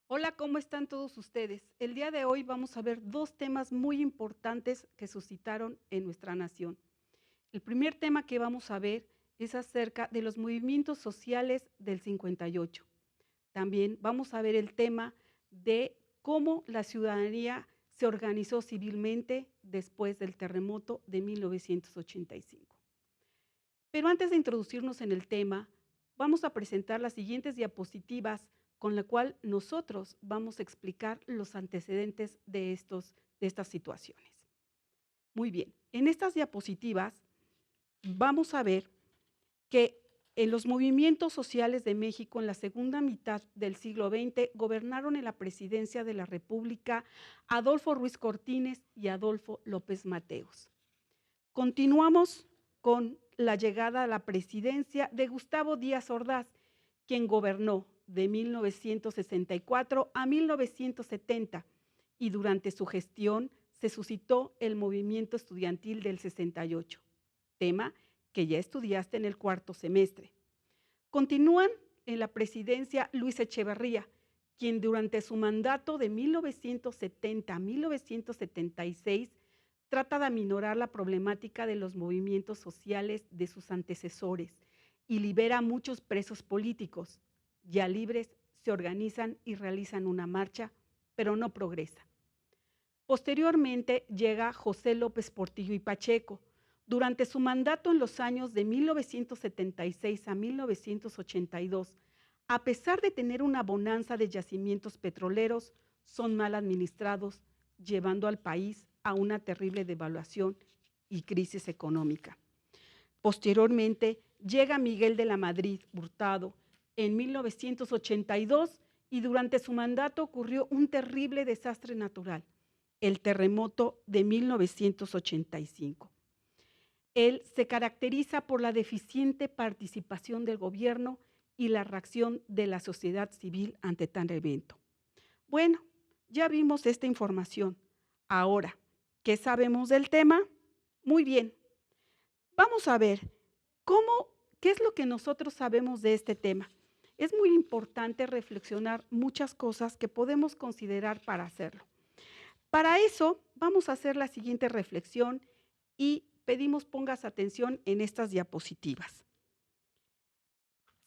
Hola, ¿cómo están todos ustedes? El día de hoy vamos a ver dos temas muy importantes que suscitaron en nuestra nación. El primer tema que vamos a ver es acerca de los movimientos sociales del 58. También vamos a ver el tema de cómo la ciudadanía se organizó civilmente después del terremoto de 1985. Pero antes de introducirnos en el tema, vamos a presentar las siguientes diapositivas con la cual nosotros vamos a explicar los antecedentes de estas situaciones. Muy bien, en estas diapositivas vamos a ver que en los movimientos sociales de México en la segunda mitad del siglo XX gobernaron en la presidencia de la República Adolfo Ruiz Cortines y Adolfo López Mateos. Continuamos con la llegada a la presidencia de Gustavo Díaz Ordaz, quien gobernó de 1964 a 1970 y durante su gestión se suscitó el movimiento estudiantil del 68, tema que ya estudiaste en el cuarto semestre. Continúan en la presidencia Luis Echeverría, quien durante su mandato de 1970 a 1976 trata de aminorar la problemática de los movimientos sociales de sus antecesores y libera a muchos presos políticos. Ya libres, se organizan y realizan una marcha, pero no progresa. Posteriormente llega José López Portillo y Pacheco. Durante su mandato en los años de 1976 a 1982, a pesar de tener una bonanza de yacimientos petroleros, son mal administrados, llevando al país a una terrible devaluación y crisis económica. Posteriormente llega Miguel de la Madrid Hurtado en 1982 y durante su mandato ocurrió un terrible desastre natural, el terremoto de 1985. Él se caracteriza por la deficiente participación del gobierno y la reacción de la sociedad civil ante tal evento. Bueno, ya vimos esta información. Ahora, ¿qué sabemos del tema? Muy bien, vamos a ver qué es lo que nosotros sabemos de este tema. Es muy importante reflexionar muchas cosas que podemos considerar para hacerlo. Para eso, vamos a hacer la siguiente reflexión y pedimos pongas atención en estas diapositivas.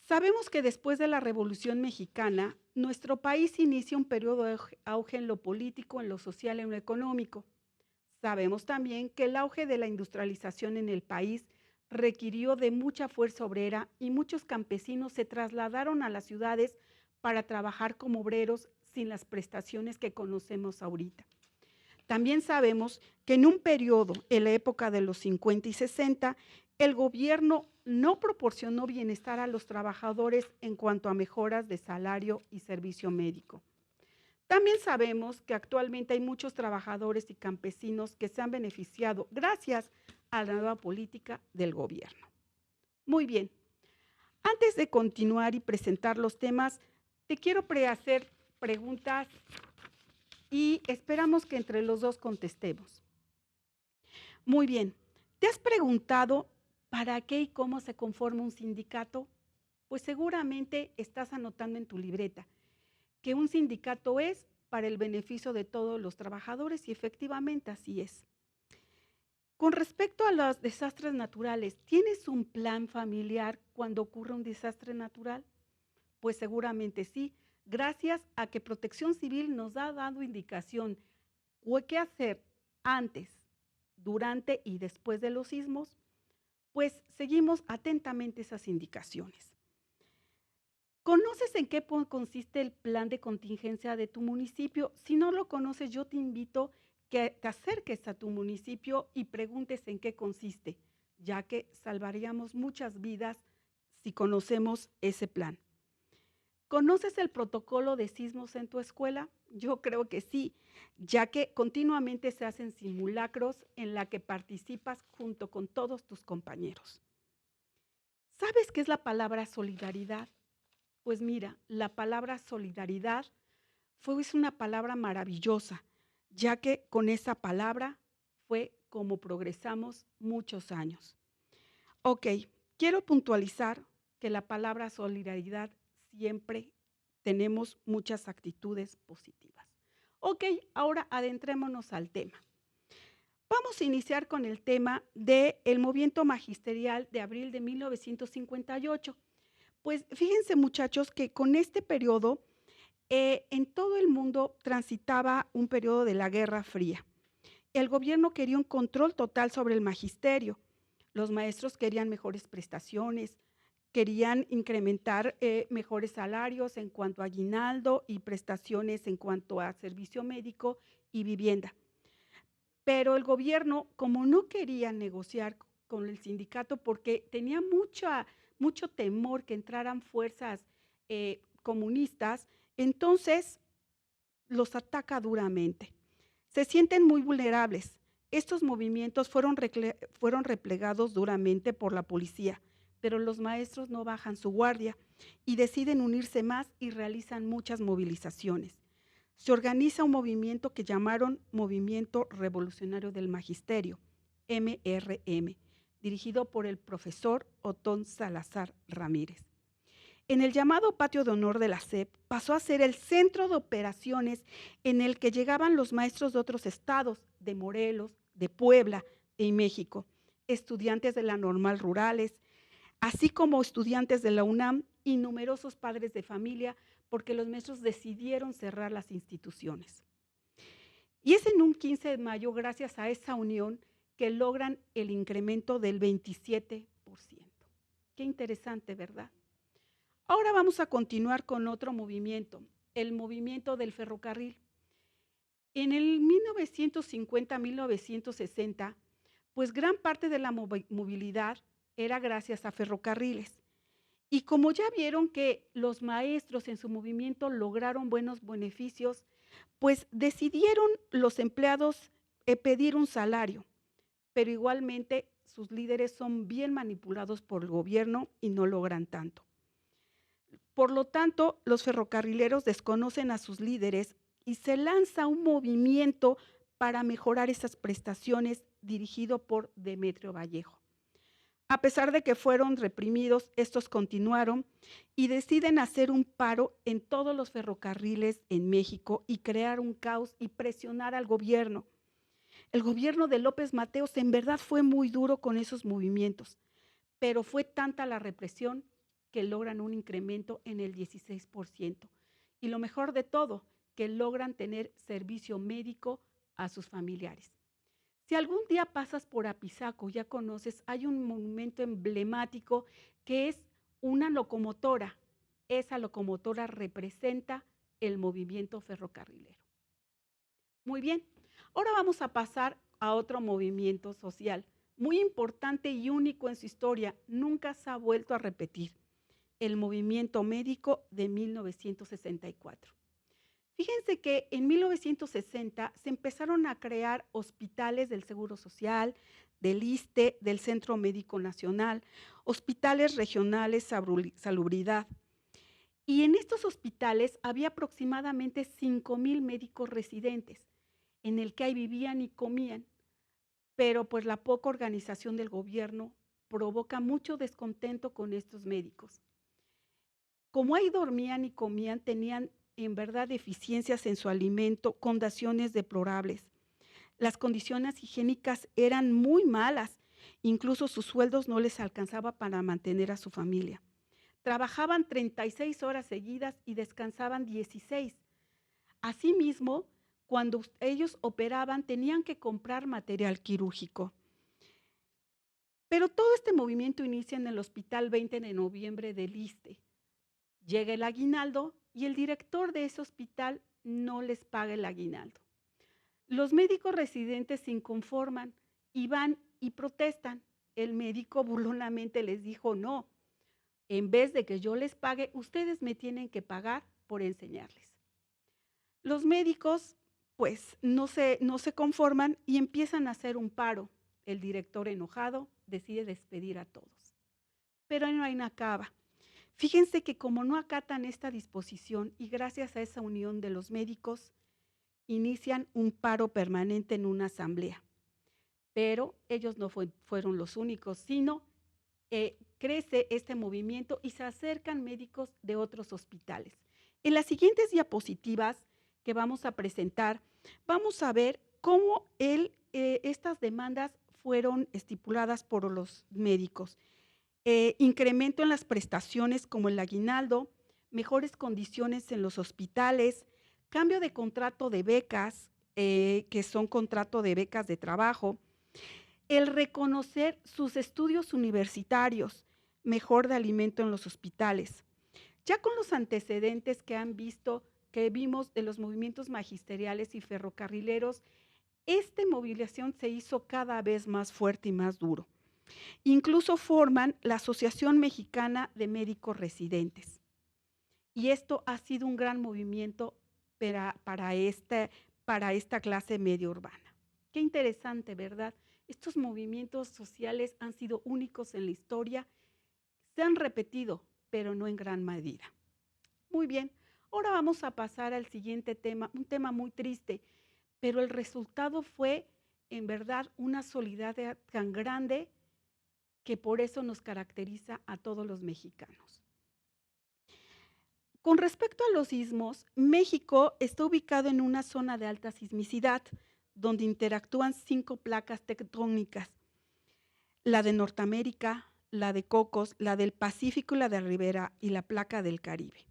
Sabemos que después de la Revolución Mexicana, nuestro país inicia un periodo de auge en lo político, en lo social y en lo económico. Sabemos también que el auge de la industrialización en el país requirió de mucha fuerza obrera y muchos campesinos se trasladaron a las ciudades para trabajar como obreros sin las prestaciones que conocemos ahorita. También sabemos que en un periodo, en la época de los 50 y 60, el gobierno no proporcionó bienestar a los trabajadores en cuanto a mejoras de salario y servicio médico. También sabemos que actualmente hay muchos trabajadores y campesinos que se han beneficiado gracias a la nueva política del gobierno. Muy bien, antes de continuar y presentar los temas, te quiero hacer preguntas y esperamos que entre los dos contestemos. Muy bien, ¿te has preguntado para qué y cómo se conforma un sindicato? Pues seguramente estás anotando en tu libreta que un sindicato es para el beneficio de todos los trabajadores y efectivamente así es. Con respecto a los desastres naturales, ¿tienes un plan familiar cuando ocurre un desastre natural? Pues seguramente sí, gracias a que Protección Civil nos ha dado indicación o qué hacer antes, durante y después de los sismos, pues seguimos atentamente esas indicaciones. ¿Conoces en qué consiste el plan de contingencia de tu municipio? Si no lo conoces, yo te invito que te acerques a tu municipio y preguntes en qué consiste, ya que salvaríamos muchas vidas si conocemos ese plan. ¿Conoces el protocolo de sismos en tu escuela? Yo creo que sí, ya que continuamente se hacen simulacros en la que participas junto con todos tus compañeros. ¿Sabes qué es la palabra solidaridad? Pues mira, la palabra solidaridad es una palabra maravillosa, ya que con esa palabra fue como progresamos muchos años. Ok, quiero puntualizar que la palabra solidaridad siempre tenemos muchas actitudes positivas. Ok, ahora adentrémonos al tema. Vamos a iniciar con el tema del movimiento magisterial de abril de 1958. Pues fíjense muchachos que con este periodo en todo el mundo transitaba un periodo de la Guerra Fría. El gobierno quería un control total sobre el magisterio. Los maestros querían mejores prestaciones, querían incrementar mejores salarios en cuanto a aguinaldo y prestaciones en cuanto a servicio médico y vivienda. Pero el gobierno, como no quería negociar con el sindicato porque tenía mucho temor que entraran fuerzas comunistas, entonces los ataca duramente. Se sienten muy vulnerables. Estos movimientos fueron replegados duramente por la policía, pero los maestros no bajan su guardia y deciden unirse más y realizan muchas movilizaciones. Se organiza un movimiento que llamaron Movimiento Revolucionario del Magisterio, MRM, dirigido por el profesor Otón Salazar Ramírez. En el llamado patio de honor de la SEP pasó a ser el centro de operaciones en el que llegaban los maestros de otros estados, de Morelos, de Puebla y México, estudiantes de la normal rurales, así como estudiantes de la UNAM y numerosos padres de familia, porque los maestros decidieron cerrar las instituciones. Y es en un 15 de mayo, gracias a esa unión, que logran el incremento del 27%. Qué interesante, ¿verdad? Ahora vamos a continuar con otro movimiento, el movimiento del ferrocarril. En el 1950-1960, pues gran parte de la movilidad era gracias a ferrocarriles. Y como ya vieron que los maestros en su movimiento lograron buenos beneficios, pues decidieron los empleados pedir un salario, pero igualmente sus líderes son bien manipulados por el gobierno y no logran tanto. Por lo tanto, los ferrocarrileros desconocen a sus líderes y se lanza un movimiento para mejorar esas prestaciones dirigido por Demetrio Vallejo. A pesar de que fueron reprimidos, estos continuaron y deciden hacer un paro en todos los ferrocarriles en México y crear un caos y presionar al gobierno. El gobierno de López Mateos en verdad fue muy duro con esos movimientos, pero fue tanta la represión que logran un incremento en el 16%. Y lo mejor de todo, que logran tener servicio médico a sus familiares. Si algún día pasas por Apizaco, ya conoces, hay un monumento emblemático que es una locomotora. Esa locomotora representa el movimiento ferrocarrilero. Muy bien, ahora vamos a pasar a otro movimiento social, muy importante y único en su historia, nunca se ha vuelto a repetir, el movimiento médico de 1964. Fíjense que en 1960 se empezaron a crear hospitales del Seguro Social, del ISSSTE, del Centro Médico Nacional, hospitales regionales Salubridad. Y en estos hospitales había aproximadamente 5,000 médicos residentes, en el que ahí vivían y comían, pero pues la poca organización del gobierno provoca mucho descontento con estos médicos. Como ahí dormían y comían, tenían en verdad deficiencias en su alimento, condiciones deplorables. Las condiciones higiénicas eran muy malas, incluso sus sueldos no les alcanzaba para mantener a su familia. Trabajaban 36 horas seguidas y descansaban 16. Asimismo, cuando ellos operaban, tenían que comprar material quirúrgico. Pero todo este movimiento inicia en el Hospital 20 de Noviembre del ISSSTE. Llega el aguinaldo y el director de ese hospital no les paga el aguinaldo. Los médicos residentes se inconforman y van y protestan. El médico burlonamente les dijo, no, en vez de que yo les pague, ustedes me tienen que pagar por enseñarles. Los médicos pues no se conforman y empiezan a hacer un paro. El director enojado decide despedir a todos. Pero ahí no hay acaba. Fíjense que como no acatan esta disposición y gracias a esa unión de los médicos, inician un paro permanente en una asamblea. Pero ellos no fueron los únicos, sino crece este movimiento y se acercan médicos de otros hospitales. En las siguientes diapositivas que vamos a presentar, vamos a ver cómo estas demandas fueron estipuladas por los médicos. Incremento en las prestaciones como el aguinaldo, mejores condiciones en los hospitales, cambio de contrato de becas, que son contrato de becas de trabajo, el reconocer sus estudios universitarios, mejor de alimento en los hospitales. Ya con los antecedentes que vimos de los movimientos magisteriales y ferrocarrileros, esta movilización se hizo cada vez más fuerte y más duro. Incluso forman la Asociación Mexicana de Médicos Residentes. Y esto ha sido un gran movimiento para esta clase media urbana. Qué interesante, ¿verdad? Estos movimientos sociales han sido únicos en la historia, se han repetido, pero no en gran medida. Muy bien, ahora vamos a pasar al siguiente tema, un tema muy triste, pero el resultado fue, en verdad, una solidaridad tan grande que por eso nos caracteriza a todos los mexicanos. Con respecto a los sismos, México está ubicado en una zona de alta sismicidad, donde interactúan 5 placas tectónicas: la de Norteamérica, la de Cocos, la del Pacífico y la de Ribera, y la placa del Caribe.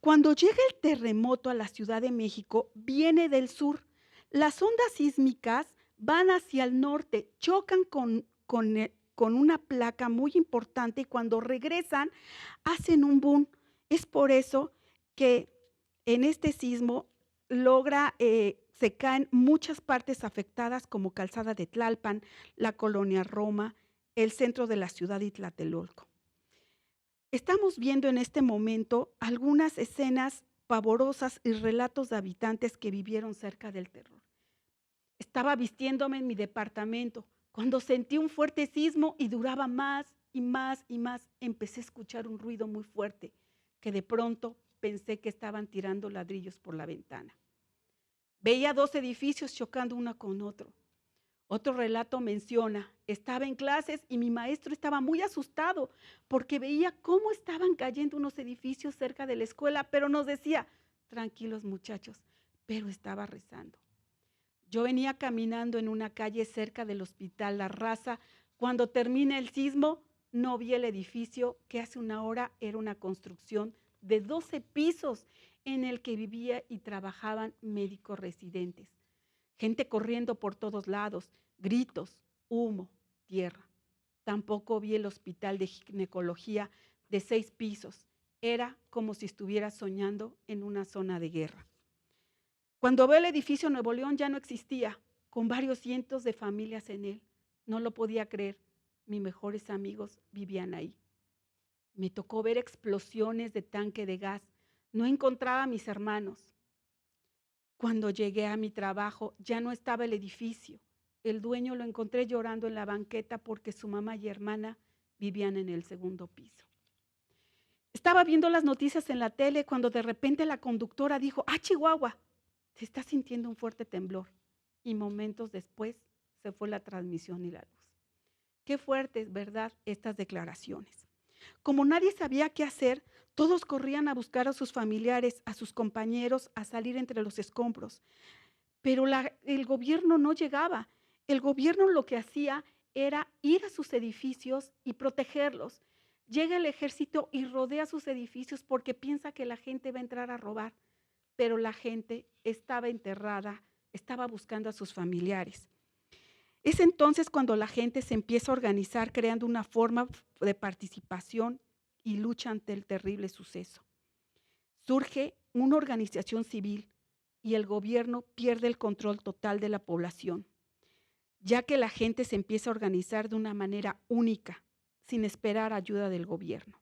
Cuando llega el terremoto a la Ciudad de México, viene del sur. Las ondas sísmicas van hacia el norte, chocan con una placa muy importante, y cuando regresan hacen un boom. Es por eso que en este sismo se caen muchas partes afectadas, como Calzada de Tlalpan, la Colonia Roma, el centro de la ciudad y Tlatelolco. Estamos viendo en este momento algunas escenas pavorosas y relatos de habitantes que vivieron cerca del terror. Estaba vistiéndome en mi departamento cuando sentí un fuerte sismo y duraba más y más y más. Empecé a escuchar un ruido muy fuerte que de pronto pensé que estaban tirando ladrillos por la ventana. Veía 2 edificios chocando uno con otro. Otro relato menciona: estaba en clases y mi maestro estaba muy asustado porque veía cómo estaban cayendo unos edificios cerca de la escuela, pero nos decía: tranquilos muchachos, pero estaba rezando. Yo venía caminando en una calle cerca del Hospital La Raza. Cuando termina el sismo, no vi el edificio que hace una hora era una construcción de 12 pisos en el que vivía y trabajaban médicos residentes. Gente corriendo por todos lados, gritos, humo, tierra. Tampoco vi el hospital de ginecología de 6 pisos. Era como si estuviera soñando en una zona de guerra. Cuando veo el edificio Nuevo León, ya no existía, con varios cientos de familias en él. No lo podía creer. Mis mejores amigos vivían ahí. Me tocó ver explosiones de tanque de gas. No encontraba a mis hermanos. Cuando llegué a mi trabajo, ya no estaba el edificio. El dueño lo encontré llorando en la banqueta porque su mamá y hermana vivían en el segundo piso. Estaba viendo las noticias en la tele cuando de repente la conductora dijo: ¡ah, Chihuahua! Se está sintiendo un fuerte temblor. Y momentos después se fue la transmisión y la luz. Qué fuertes, ¿verdad?, estas declaraciones. Como nadie sabía qué hacer, todos corrían a buscar a sus familiares, a sus compañeros, a salir entre los escombros. Pero el gobierno no llegaba. El gobierno lo que hacía era ir a sus edificios y protegerlos. Llega el ejército y rodea sus edificios porque piensa que la gente va a entrar a robar, pero la gente estaba enterrada, estaba buscando a sus familiares. Es entonces cuando la gente se empieza a organizar, creando una forma de participación y lucha ante el terrible suceso. Surge una organización civil y el gobierno pierde el control total de la población, ya que la gente se empieza a organizar de una manera única, sin esperar ayuda del gobierno.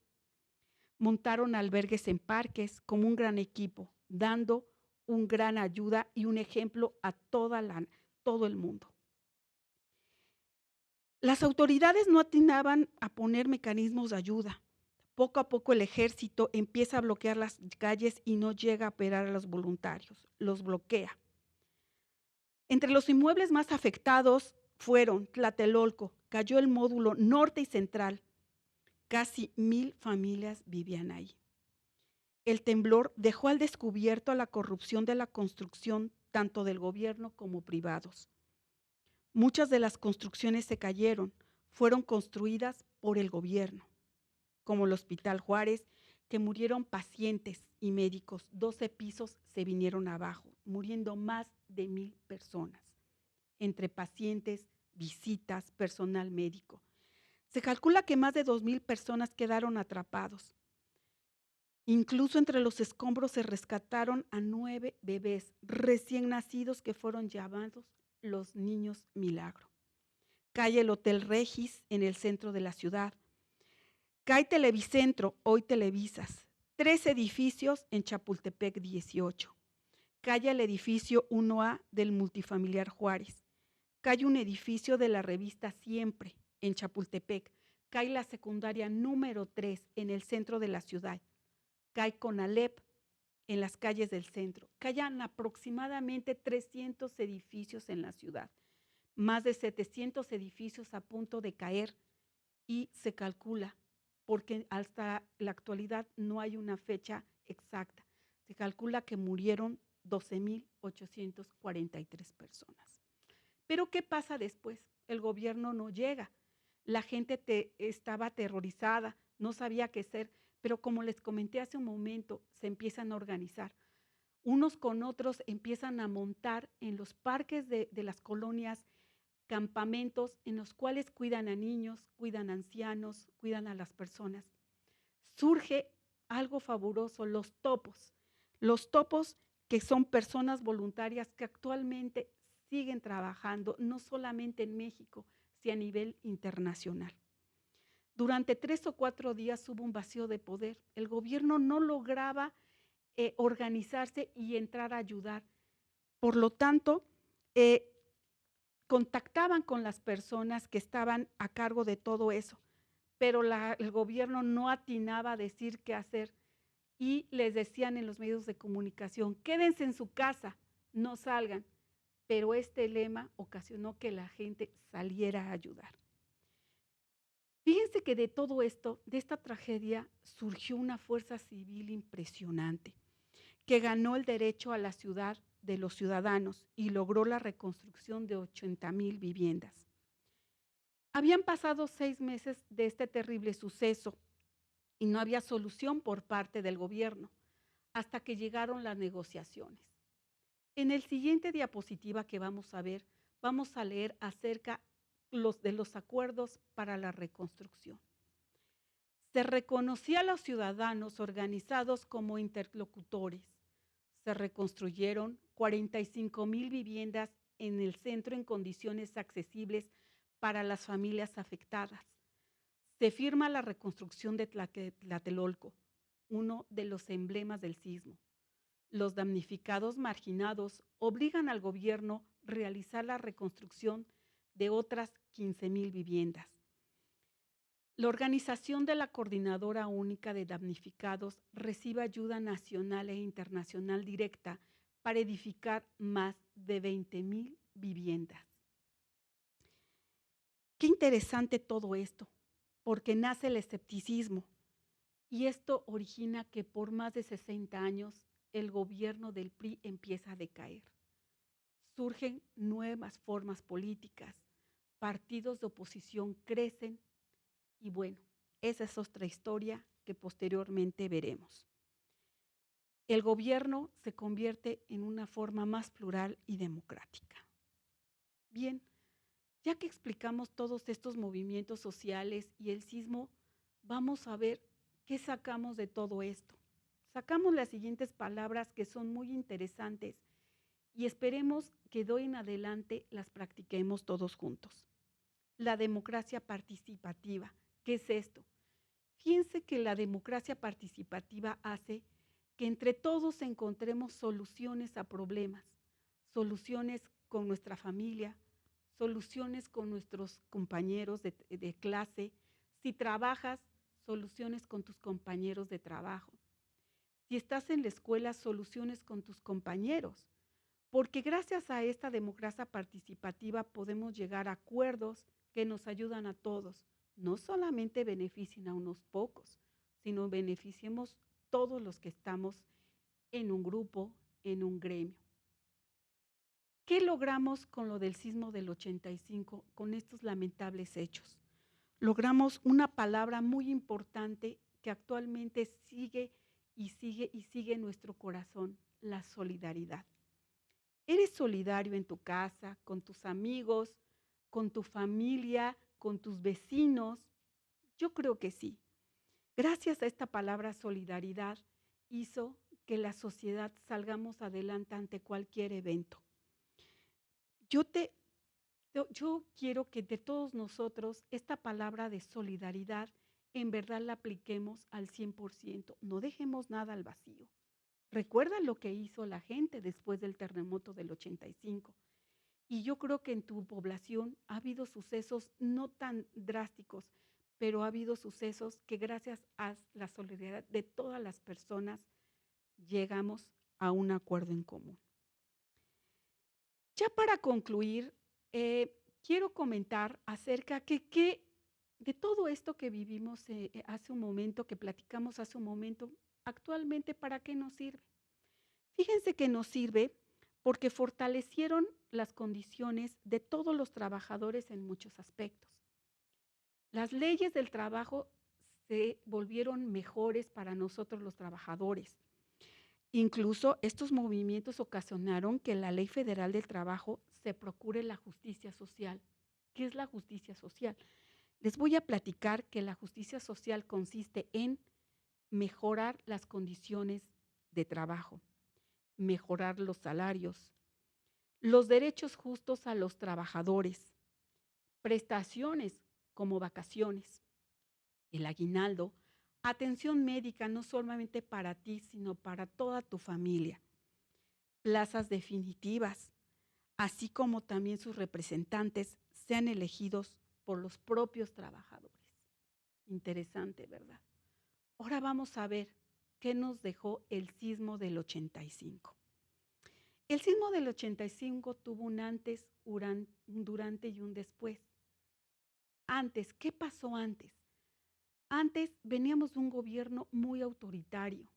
Montaron albergues en parques como un gran equipo, dando una gran ayuda y un ejemplo a todo el mundo. Las autoridades no atinaban a poner mecanismos de ayuda. Poco a poco el ejército empieza a bloquear las calles y no llega a operar a los voluntarios, los bloquea. Entre los inmuebles más afectados fueron Tlatelolco, cayó el módulo norte y central. Casi 1000 familias vivían ahí. El temblor dejó al descubierto la corrupción de la construcción, tanto del gobierno como privados. Muchas de las construcciones se cayeron, fueron construidas por el gobierno, como el Hospital Juárez, que murieron pacientes y médicos. 12 pisos se vinieron abajo, muriendo más de 1,000 personas, entre pacientes, visitas, personal médico. Se calcula que más de 2,000 personas quedaron atrapados. Incluso entre los escombros se rescataron a 9 bebés recién nacidos que fueron llamados los niños milagro. Cae el Hotel Regis en el centro de la ciudad. Cae Televicentro, hoy Televisas. 3 edificios en Chapultepec 18. Cae el edificio 1A del multifamiliar Juárez. Cae un edificio de la revista Siempre en Chapultepec. Cae la secundaria número 3 en el centro de la ciudad. Cae Conalep en las calles del centro. Caen aproximadamente 300 edificios en la ciudad, más de 700 edificios a punto de caer, y se calcula, porque hasta la actualidad no hay una fecha exacta, se calcula que murieron 12,843 personas. Pero ¿qué pasa después? El gobierno no llega. La gente estaba aterrorizada, no sabía qué hacer, pero como les comenté hace un momento, se empiezan a organizar. Unos con otros empiezan a montar en los parques de las colonias campamentos en los cuales cuidan a niños, cuidan a ancianos, cuidan a las personas. Surge algo fabuloso, los topos. Los topos, que son personas voluntarias que actualmente siguen trabajando, no solamente en México, sino a nivel internacional. Durante 3 o 4 días hubo un vacío de poder. El gobierno no lograba organizarse y entrar a ayudar. Por lo tanto, eh, contactaban con las personas que estaban a cargo de todo eso, pero el gobierno no atinaba a decir qué hacer, y les decían en los medios de comunicación: quédense en su casa, no salgan. Pero este lema ocasionó que la gente saliera a ayudar. Fíjense que de todo esto, de esta tragedia, surgió una fuerza civil impresionante que ganó el derecho a la ciudad de los ciudadanos y logró la reconstrucción de 80,000 viviendas. Habían pasado 6 meses de este terrible suceso y no había solución por parte del gobierno, hasta que llegaron las negociaciones. En el siguiente diapositiva que vamos a ver, vamos a leer acerca de los acuerdos para la reconstrucción. Se reconocía a los ciudadanos organizados como interlocutores. Se reconstruyeron 45,000 viviendas en el centro en condiciones accesibles para las familias afectadas. Se firma la reconstrucción de Tlatelolco, uno de los emblemas del sismo. Los damnificados marginados obligan al gobierno a realizar la reconstrucción de otras 15,000 viviendas. La organización de la Coordinadora Única de Damnificados recibe ayuda nacional e internacional directa para edificar más de 20,000 viviendas. Qué interesante todo esto, porque nace el escepticismo, y esto origina que por más de 60 años el gobierno del PRI empieza a decaer. Surgen nuevas formas políticas, partidos de oposición crecen, y bueno, esa es otra historia que posteriormente veremos. El gobierno se convierte en una forma más plural y democrática. Bien, ya que explicamos todos estos movimientos sociales y el sismo, vamos a ver qué sacamos de todo esto. Sacamos las siguientes palabras que son muy interesantes y esperemos que de hoy en adelante las practiquemos todos juntos. La democracia participativa. ¿Qué es esto? Fíjense que la democracia participativa hace que entre todos encontremos soluciones a problemas, soluciones con nuestra familia, soluciones con nuestros compañeros de clase. Si trabajas, soluciones con tus compañeros de trabajo. Si estás en la escuela, soluciones con tus compañeros. Porque gracias a esta democracia participativa podemos llegar a acuerdos que nos ayudan a todos. No solamente beneficien a unos pocos, sino beneficiemos todos los que estamos en un grupo, en un gremio. ¿Qué logramos con lo del sismo del 85, con estos lamentables hechos? Logramos una palabra muy importante que actualmente sigue y sigue y sigue en nuestro corazón, la solidaridad. ¿Eres solidario en tu casa, con tus amigos, con tu familia, con tus vecinos? Yo creo que sí. Gracias a esta palabra solidaridad hizo que la sociedad salgamos adelante ante cualquier evento. Yo te yo quiero que de todos nosotros esta palabra de solidaridad en verdad la apliquemos al 100%. No dejemos nada al vacío. Recuerda lo que hizo la gente después del terremoto del 85. Y yo creo que en tu población ha habido sucesos no tan drásticos, pero ha habido sucesos que gracias a la solidaridad de todas las personas llegamos a un acuerdo en común. Ya para concluir, quiero comentar acerca de todo esto que vivimos hace un momento, que platicamos hace un momento, actualmente, ¿para qué nos sirve? Fíjense que nos sirve porque fortalecieron las condiciones de todos los trabajadores en muchos aspectos. Las leyes del trabajo se volvieron mejores para nosotros los trabajadores. Incluso estos movimientos ocasionaron que en la Ley Federal del Trabajo se procure la justicia social. ¿Qué es la justicia social? Les voy a platicar que la justicia social consiste en mejorar las condiciones de trabajo, mejorar los salarios, los derechos justos a los trabajadores, prestaciones como vacaciones, el aguinaldo, atención médica no solamente para ti, sino para toda tu familia, plazas definitivas, así como también sus representantes sean elegidos por los propios trabajadores. Interesante, ¿verdad? Ahora vamos a ver qué nos dejó el sismo del 85. El sismo del 85 tuvo un antes, un durante y un después. Antes, ¿qué pasó antes? Antes veníamos de un gobierno muy autoritario.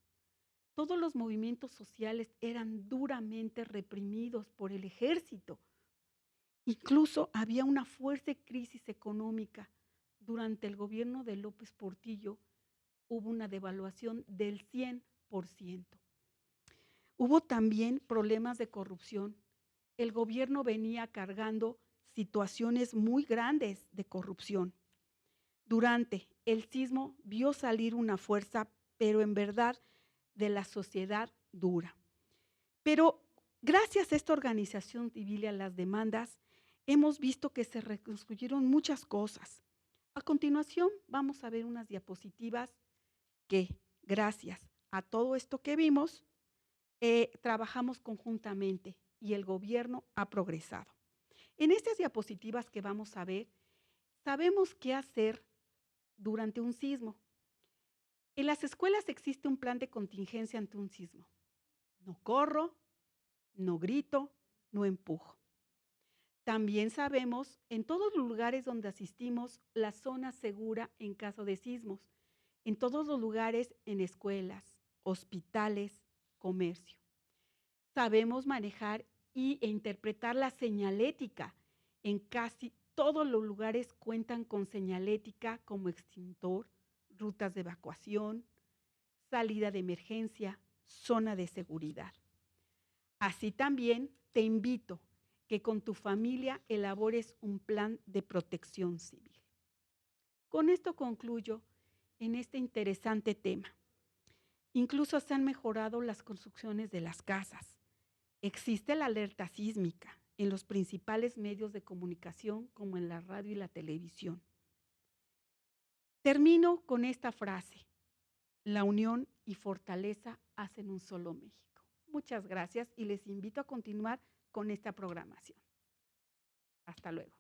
Todos los movimientos sociales eran duramente reprimidos por el ejército. Incluso había una fuerte crisis económica. Durante el gobierno de López Portillo hubo una devaluación del 100%. Hubo también problemas de corrupción. El gobierno venía cargando situaciones muy grandes de corrupción. Durante el sismo vio salir una fuerza, pero en verdad de la sociedad dura. Pero gracias a esta organización civil y a las demandas, hemos visto que se reconstruyeron muchas cosas. A continuación, vamos a ver unas diapositivas que, gracias a todo esto que vimos, trabajamos conjuntamente y el gobierno ha progresado. En estas diapositivas que vamos a ver, sabemos qué hacer durante un sismo. En las escuelas existe un plan de contingencia ante un sismo. No corro, no grito, no empujo. También sabemos en todos los lugares donde asistimos la zona segura en caso de sismos. En todos los lugares, en escuelas, hospitales, comercio. Sabemos manejar e interpretar la señalética. En casi todos los lugares cuentan con señalética como extintor, rutas de evacuación, salida de emergencia, zona de seguridad. Así también te invito que con tu familia elabores un plan de protección civil. Con esto concluyo en este interesante tema. Incluso se han mejorado las construcciones de las casas. Existe la alerta sísmica en los principales medios de comunicación como en la radio y la televisión. Termino con esta frase: la unión y fortaleza hacen un solo México. Muchas gracias y les invito a continuar con esta programación. Hasta luego.